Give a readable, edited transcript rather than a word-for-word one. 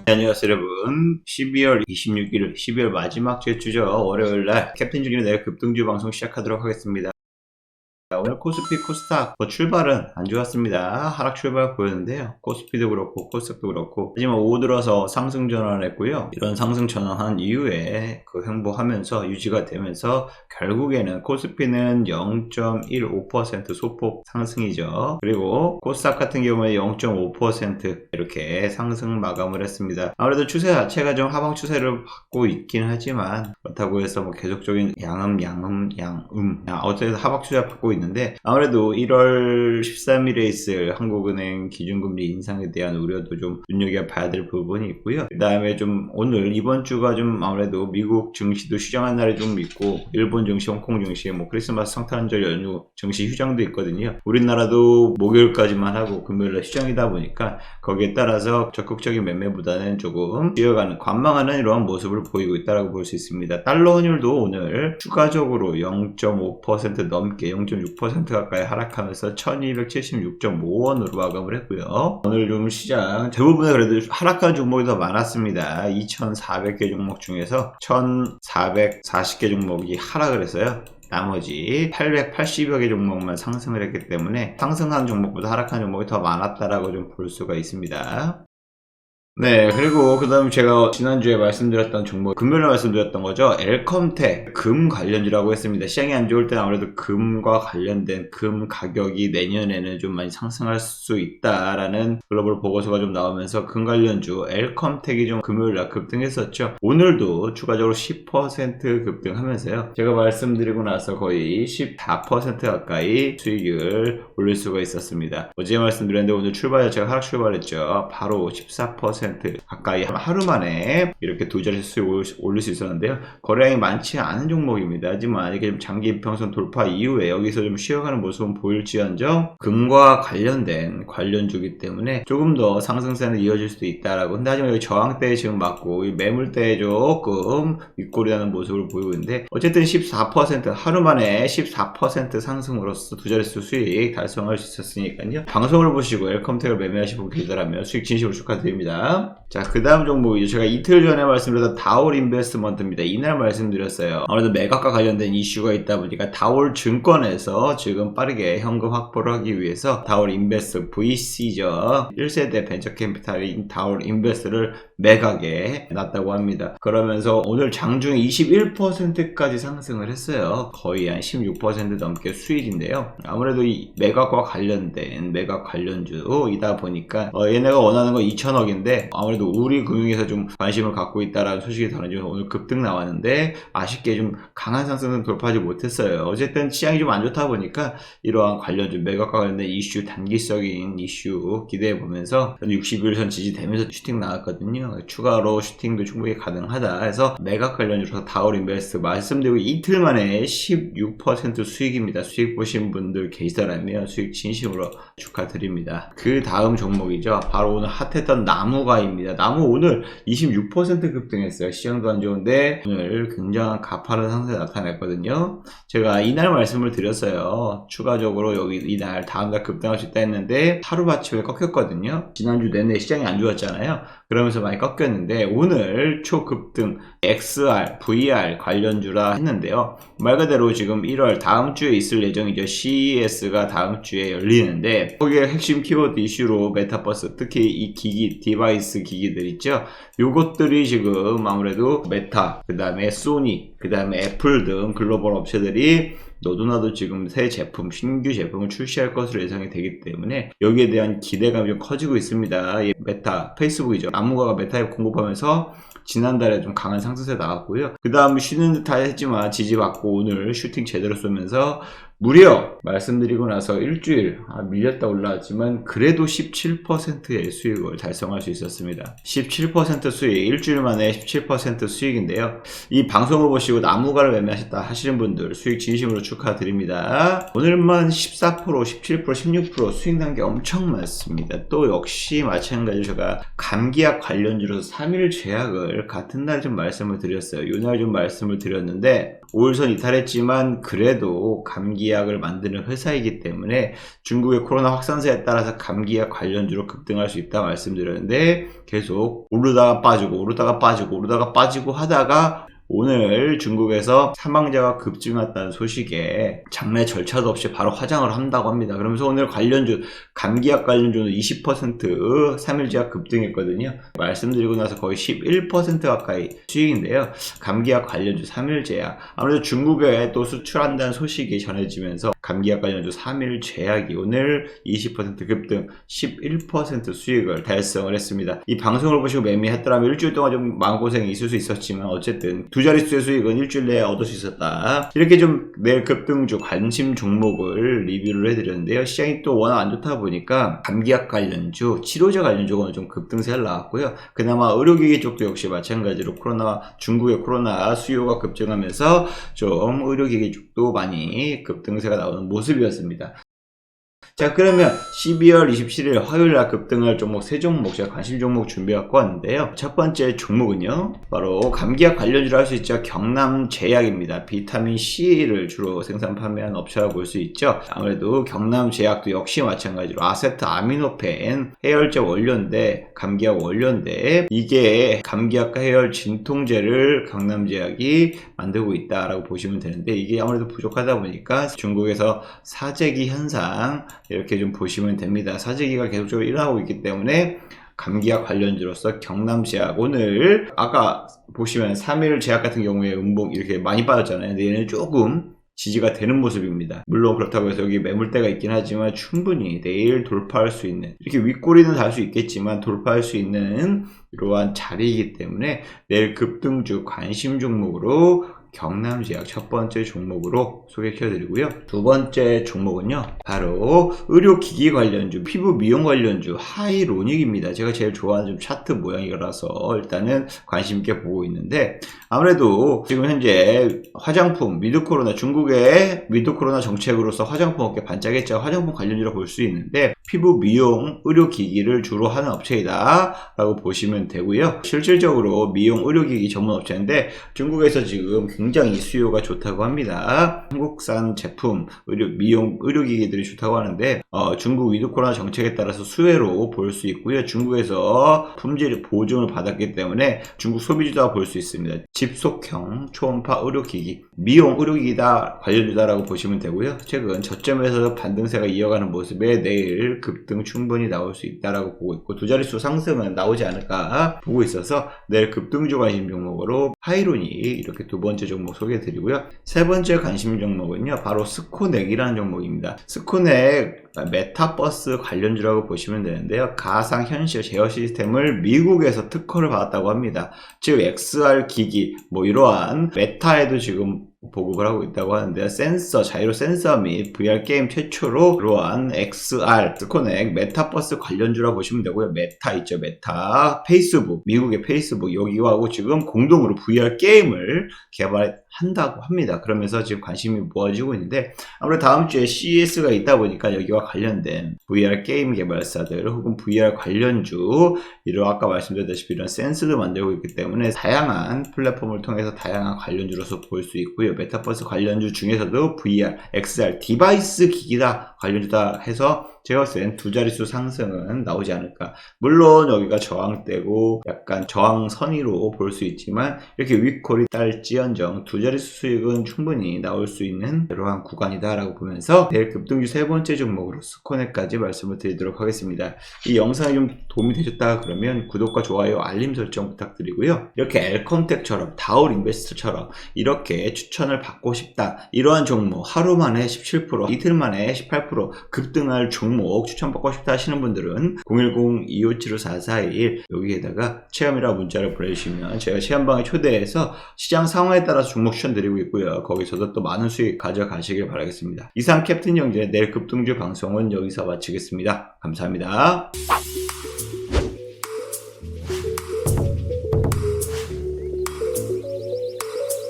네, 안녕하세요 여러분. 12월 26일 12월 마지막 주죠. 월요일날 캡틴 준이의 내일 급등주 방송 시작하도록 하겠습니다. 오늘 코스피 코스닥 출발은 안 좋았습니다. 하락 출발 보였는데요. 코스피도 그렇고 코스닥도 그렇고, 하지만 오후 들어서 상승 전환을 했고요. 이런 상승 전환한 이후에 횡보하면서 유지가 되면서 결국에는 코스피는 0.15% 소폭 상승이죠. 그리고 코스닥 같은 경우에 0.5% 이렇게 상승 마감을 했습니다. 아무래도 추세 자체가 좀 하방 추세를 받고 있긴 하지만, 그렇다고 해서 뭐 계속적인 양음 어쨌든 하방 추세 받고 있는데, 아무래도 1월 13일에 있을 한국은행 기준금리 인상에 대한 우려도 좀 눈여겨봐야 될 부분이 있고요. 그 다음에 좀 오늘 이번 주가 좀 아무래도 미국 증시도 휴장한 날이 좀 있고, 일본 증시, 홍콩 증시, 뭐 크리스마스 성탄절 연휴 증시 휴장도 있거든요. 우리나라도 목요일까지만 하고 금요일날 휴장이다 보니까 거기에 따라서 적극적인 매매보다는 조금 뛰어가는, 관망하는 이러한 모습을 보이고 있다고 볼 수 있습니다. 달러 환율도 오늘 추가적으로 0.5% 넘게 0.6% 가까이 하락하면서 1276.5원으로 마감을 했고요. 오늘 좀 시장 대부분의 그래도 하락한 종목이 더 많았습니다. 2400개 종목 중에서 1440개 종목이 하락을 했어요. 나머지 880여 개 종목만 상승을 했기 때문에 상승한 종목보다 하락한 종목이 더 많았다라고 좀 볼 수가 있습니다. 네, 그리고 그 다음에 제가 지난주에 말씀드렸던 종목, 금요일에 말씀드렸던 거죠. 엘컴텍, 금 관련주라고 했습니다. 시장이 안 좋을 때는 아무래도 금과 관련된 금 가격이 내년에는 좀 많이 상승할 수 있다라는 글로벌 보고서가 좀 나오면서 금 관련주 엘컴텍이 좀 금요일날 급등했었죠. 오늘도 추가적으로 10% 급등하면서요. 제가 말씀드리고 나서 거의 14% 가까이 수익을 올릴 수가 있었습니다. 어제 말씀드렸는데 오늘 출발 자체가 하락 출발했죠. 바로 14% 가까이 하루 만에 이렇게 두 자리 수익 올릴 수 있었는데요. 거래량이 많지 않은 종목입니다. 하지만 이렇게 좀 장기 이평선 돌파 이후에 여기서 좀 쉬어가는 모습은 보일지언정 금과 관련된 관련주기 때문에 조금 더 상승세는 이어질 수도 있다라고. 근데 하지만 여기 저항대에 지금 맞고 이 매물대에 조금 윗골이라는 모습을 보이고 있는데, 어쨌든 14% 하루 만에 14% 상승으로서 두 자릿수 수익 달성할 수 있었으니까요. 방송을 보시고 엘컴텍을 매매하시는 분 계시더라면 수익 진심으로 축하드립니다. 자, 그 다음 종목이죠. 제가 이틀 전에 말씀드렸던 다올 인베스트먼트입니다. 이날 말씀드렸어요. 아무래도 매각과 관련된 이슈가 있다 보니까 다올 증권에서 지금 빠르게 현금 확보를 하기 위해서 다올 인베스트 VC죠. 1세대 벤처 캐피탈인 다올 인베스트를 매각에 놨다고 합니다. 그러면서 오늘 장중에 21%까지 상승을 했어요. 거의 한 16% 넘게 수익인데요. 아무래도 이 매각과 관련된 매각 관련주이다 보니까 얘네가 원하는 건 2천억인데 아무래도 우리 금융에서 좀 관심을 갖고 있다라는 소식이 전해져서 오늘 급등 나왔는데, 아쉽게 좀 강한 상승은 돌파하지 못했어요. 어쨌든 시장이 좀 안 좋다 보니까 이러한 관련주 매각과 관련된 이슈, 단기적인 이슈 기대해 보면서 60일선 지지되면서 슈팅 나왔거든요. 추가로 슈팅도 충분히 가능하다 해서 매각 관련주로 다올 인베스트 말씀드리고 이틀 만에 16% 수익입니다. 수익 보신 분들 계시더라면 수익 진심으로 축하드립니다. 그 다음 종목이죠. 바로 오늘 핫했던 나무가입니다. 나무 오늘 26% 급등했어요. 시장도 안 좋은데 오늘 굉장한 가파른 상태 나타냈거든요. 제가 이날 말씀을 드렸어요. 추가적으로 여기 이날 다음날 급등할 수 있다 했는데 하루아침에 꺾였거든요. 지난주 내내 시장이 안 좋았잖아요. 그러면서 많이 꺾였는데 오늘 초급등 XR, VR 관련주라 했는데요. 말 그대로 지금 1월 다음 주에 있을 예정이죠. CES가 다음 주에 열리는데 거기에 핵심 키워드 이슈로 메타버스, 특히 이 기기, 디바이스 기기들 있죠. 요것들이 지금 아무래도 메타, 그 다음에 소니, 그 다음에 애플 등 글로벌 업체들이 너도나도 지금 새 제품, 신규 제품을 출시할 것으로 예상이 되기 때문에 여기에 대한 기대감이 좀 커지고 있습니다. 메타, 페이스북이죠. 나무가가 메타에 공급하면서 지난달에 좀 강한 상승세 나왔고요. 그 다음 쉬는 듯 했지만 지지받고 오늘 슈팅 제대로 쏘면서 무려 말씀드리고 나서 일주일 밀렸다 올라왔지만 그래도 17%의 수익을 달성할 수 있었습니다. 17% 수익, 일주일 만에 17% 수익인데요. 이 방송을 보시고 나무가를 매매하셨다 하시는 분들 수익 진심으로 축하드립니다. 오늘만 14%, 17%, 16% 수익 난 게 엄청 많습니다. 또 역시 마찬가지로 제가 감기약 관련주로서 3일 제약을 같은 날 좀 말씀을 드렸어요. 이날 좀 말씀을 드렸는데 5일선 이탈했지만 그래도 감기 감기약을 만드는 회사이기 때문에 중국의 코로나 확산세에 따라서 감기약 관련주로 급등할 수 있다 말씀드렸는데 계속 오르다가 빠지고 오르다가 빠지고 오르다가 빠지고 하다가 오늘 중국에서 사망자가 급증했다는 소식에 장례 절차도 없이 바로 화장을 한다고 합니다. 그러면서 오늘 관련주, 감기약 관련주는 20% 3일제약 급등했거든요. 말씀드리고 나서 거의 11% 가까이 수익인데요. 감기약 관련주 3일제약, 아무래도 중국에 또 수출한다는 소식이 전해지면서 감기약 관련주 3일제약이 오늘 20% 급등 11% 수익을 달성을 했습니다. 이 방송을 보시고 매매했더라면 일주일 동안 좀 마음고생이 있을 수 있었지만 어쨌든 두 자릿수의 수익은 일주일 내에 얻을 수 있었다. 이렇게 좀 내일 급등주 관심 종목을 리뷰를 해드렸는데요. 시장이 또 워낙 안 좋다 보니까 감기약 관련주, 치료제 관련주가 좀 급등세를 나왔고요. 그나마 의료기기 쪽도 역시 마찬가지로 중국의 코로나 수요가 급증하면서 좀 의료기기 쪽도 많이 급등세가 나오는 모습이었습니다. 자, 그러면 12월 27일 화요일날 급등할 종목 3종목 제가 관심 종목 준비해갖고 왔는데요. 첫 번째 종목은요, 바로 감기약 관련주로 할 수 있죠. 경남제약입니다. 비타민C를 주로 생산 판매하는 업체라고 볼 수 있죠. 아무래도 경남제약도 역시 마찬가지로 아세트아미노펜 해열제 원료인데, 감기약 원료인데, 이게 감기약과 해열 진통제를 경남제약이 만들고 있다라고 보시면 되는데, 이게 아무래도 부족하다 보니까 중국에서 사재기 현상 이렇게 좀 보시면 됩니다. 사재기가 계속적으로 일어나고 있기 때문에 감기약 관련주로서 경남제약, 오늘 아까 보시면 3일 제약 같은 경우에 음봉 이렇게 많이 빠졌잖아요. 근데 얘는 조금 지지가 되는 모습입니다. 물론 그렇다고 해서 여기 매물대가 있긴 하지만 충분히 내일 돌파할 수 있는, 이렇게 윗꼬리는 달 수 있겠지만 돌파할 수 있는 이러한 자리이기 때문에 내일 급등주 관심 종목으로 경남제약 첫 번째 종목으로 소개해드리고요. 두 번째 종목은요, 바로 의료기기 관련주, 피부 미용 관련주 하이로닉입니다. 제가 제일 좋아하는 좀 차트 모양이라서 일단은 관심 있게 보고 있는데, 아무래도 지금 현재 화장품, 위드코로나, 중국의 위드코로나 정책으로서 화장품 업계 반짝했죠. 화장품 관련주로 볼 수 있는데, 피부 미용 의료기기를 주로 하는 업체이다 라고 보시면 되고요. 실질적으로 미용 의료기기 전문 업체인데 중국에서 지금 굉장히 수요가 좋다고 합니다. 한국산 제품, 미용 의료기기들이 좋다고 하는데 중국 위드코로나 정책에 따라서 수혜로 볼 수 있고요. 중국에서 품질 보증을 받았기 때문에 중국 소비주다 볼 수 있습니다. 집속형 초음파 의료기기, 미용 의료기기다 관련주다라고 보시면 되고요. 최근 저점에서 반등세가 이어가는 모습에 내일 급등 충분히 나올 수 있다라고 보고 있고, 두 자릿수 상승은 나오지 않을까 보고 있어서 내일 급등주 관심 종목으로 하이로닉 이렇게 두 번째 종목 소개해드리고요. 세 번째 관심 종목은요, 바로 스코넥이라는 종목입니다. 스코넥 메타버스 관련주라고 보시면 되는데요. 가상현실 제어 시스템을 미국에서 특허를 받았다고 합니다. 즉 XR 기기, 이러한 메타에도 지금 보급을 하고 있다고 하는데, 센서, 자이로 센서 및 VR 게임 최초로 이러한 XR, 스코넥 메타버스 관련주라고 보시면 되고요. 메타 있죠, 메타. 페이스북, 미국의 페이스북, 여기와 하고 지금 공동으로 VR 게임을 개발한다고 합니다. 그러면서 지금 관심이 모아지고 있는데, 아무래도 다음 주에 CES가 있다 보니까 여기와 관련된 VR 게임 개발사들 혹은 VR 관련주, 이런 아까 말씀드렸다시피 이런 센스도 만들고 있기 때문에 다양한 플랫폼을 통해서 다양한 관련주로서 볼 수 있고요. 메타버스 관련주 중에서도 VR, XR 디바이스 기기다 관련주다 해서 제가 봤을 땐 두 자릿수 상승은 나오지 않을까. 물론 여기가 저항대고 약간 저항선이로 볼 수 있지만 이렇게 윗꼬리 딸지언정 두 자릿수 수익은 충분히 나올 수 있는 이러한 구간이다 라고 보면서 내일 급등주 세 번째 종목으로 스코넥까지 말씀을 드리도록 하겠습니다. 이 영상이 좀 도움이 되셨다 그러면 구독과 좋아요, 알림 설정 부탁드리고요. 이렇게 엘컴텍처럼, 다울인베스트처럼 이렇게 추천을 받고 싶다, 이러한 종목 하루 만에 17%, 이틀 만에 18% 급등할 종목 추천받고 싶다 하시는 분들은 010-2575-4421 여기에다가 체험이라 문자를 보내주시면 제가 체험방에 초대해서 시장 상황에 따라서 종목 추천드리고 있고요. 거기서도 또 많은 수익 가져가시길 바라겠습니다. 이상 캡틴 영진의 내일 급등주 방송은 여기서 마치겠습니다. 감사합니다.